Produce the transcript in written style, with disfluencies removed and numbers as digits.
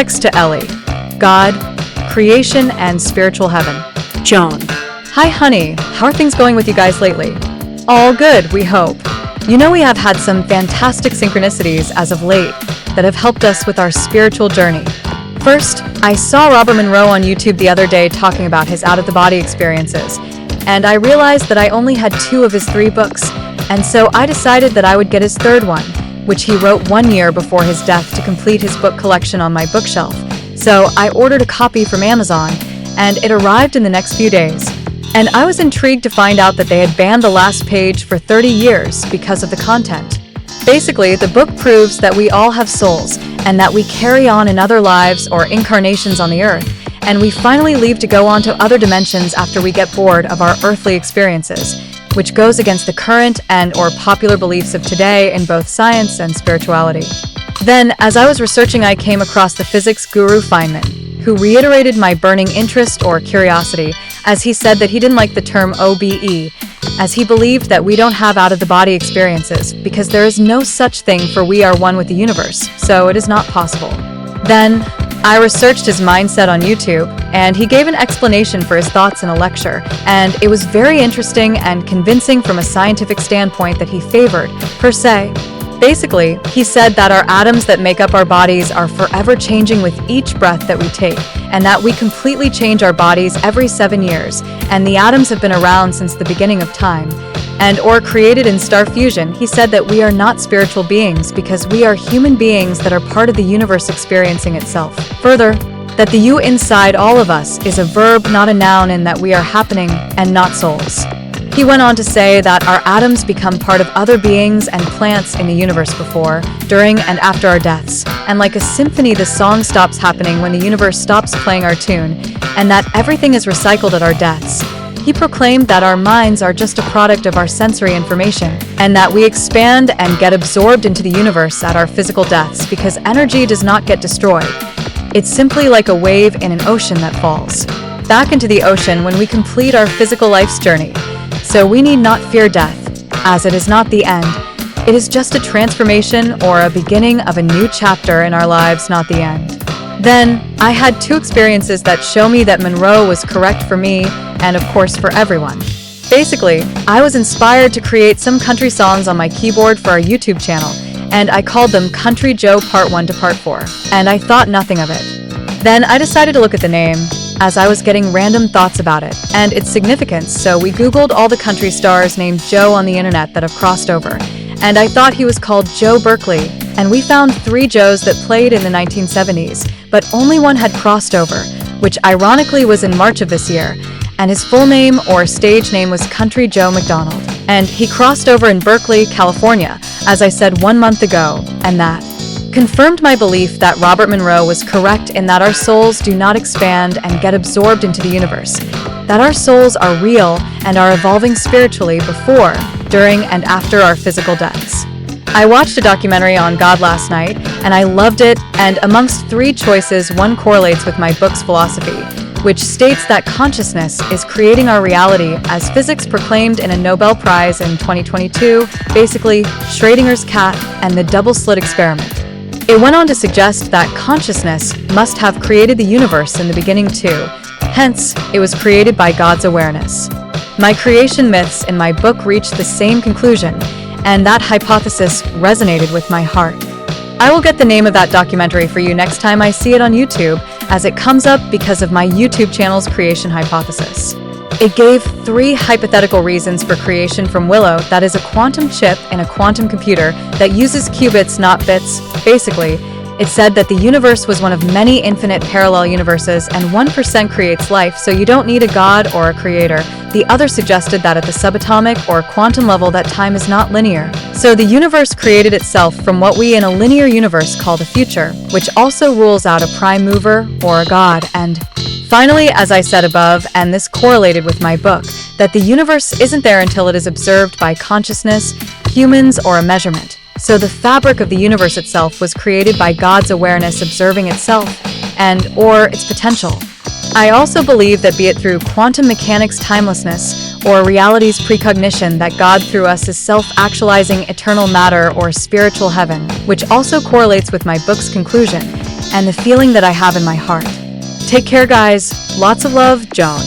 Text to Ellie. God, creation, and spiritual heaven. John. Hi honey, how are things going with you guys lately? All good, we hope. You know we have had some fantastic synchronicities as of late that have helped us with our spiritual journey. First, I saw Robert Monroe on YouTube the other day talking about his out-of-the-body experiences, and I realized that I only had 2 of his 3 books, and so I decided that I would get his 3rd one, which he wrote 1 year before his death to complete his book collection on my bookshelf. So I ordered a copy from Amazon, and it arrived in the next few days. And I was intrigued to find out that they had banned the last page for 30 years because of the content. Basically, the book proves that we all have souls, and that we carry on in other lives or incarnations on the earth, and we finally leave to go on to other dimensions after we get bored of our earthly experiences, which goes against the current and/or popular beliefs of today in both science and spirituality. Then, as I was researching, I came across the physics guru Feynman, who reiterated my burning interest or curiosity, as he said that he didn't like the term OBE, as he believed that we don't have out-of-the-body experiences because there is no such thing for we are one with the universe, so it is not possible. Then, I researched his mindset on YouTube, and he gave an explanation for his thoughts in a lecture, and it was very interesting and convincing from a scientific standpoint that he favored, per se. Basically, he said that our atoms that make up our bodies are forever changing with each breath that we take, and that we completely change our bodies every 7 years, and the atoms have been around since the beginning of time. Or created in star fusion, he said that we are not spiritual beings because we are human beings that are part of the universe experiencing itself. Further, that the you inside all of us is a verb, not a noun, and that we are happening and not souls. He went on to say that our atoms become part of other beings and plants in the universe before, during, and after our deaths. And like a symphony, the song stops happening when the universe stops playing our tune, and that everything is recycled at our deaths. He proclaimed that our minds are just a product of our sensory information, and that we expand and get absorbed into the universe at our physical deaths because energy does not get destroyed. It's simply like a wave in an ocean that falls back into the ocean when we complete our physical life's journey. So we need not fear death, as it is not the end. It is just a transformation or a beginning of a new chapter in our lives, not the end. Then, I had 2 experiences that show me that Monroe was correct for me, and of course for everyone. Basically, I was inspired to create some country songs on my keyboard for our YouTube channel, and I called them Country Joe Part 1 to Part 4, and I thought nothing of it. Then I decided to look at the name, as I was getting random thoughts about it, and its significance, so we Googled all the country stars named Joe on the internet that have crossed over, and I thought he was called Joe Berkeley, and we found 3 Joes that played in the 1970s, but only one had crossed over, which ironically was in March of this year, and his full name or stage name was Country Joe McDonald, and he crossed over in Berkeley, California, as I said 1 month ago, and that confirmed my belief that Robert Monroe was correct in that our souls do not expand and get absorbed into the universe, that our souls are real and are evolving spiritually before, during, and after our physical deaths. I watched a documentary on God last night, and I loved it, and amongst 3 choices, one correlates with my book's philosophy, which states that consciousness is creating our reality, as physics proclaimed in a Nobel Prize in 2022, basically Schrödinger's cat and the double-slit experiment. It went on to suggest that consciousness must have created the universe in the beginning too, hence, it was created by God's awareness. My creation myths in my book reached the same conclusion, and that hypothesis resonated with my heart. I will get the name of that documentary for you next time I see it on YouTube, as it comes up because of my YouTube channel's creation hypothesis. It gave 3 hypothetical reasons for creation from Willow, that is a quantum chip in a quantum computer that uses qubits, not bits. Basically, it said that the universe was one of many infinite parallel universes and 1% creates life, so you don't need a god or a creator. The other suggested that at the subatomic or quantum level that time is not linear. So the universe created itself from what we in a linear universe call the future, which also rules out a prime mover or a god. And finally, as I said above, and this correlated with my book, that the universe isn't there until it is observed by consciousness, humans, or a measurement. So the fabric of the universe itself was created by God's awareness observing itself or its potential. I also believe that be it through quantum mechanics timelessness or reality's precognition that God through us is self-actualizing eternal matter or spiritual heaven, which also correlates with my book's conclusion, and the feeling that I have in my heart. Take care, guys. Lots of love, Joan.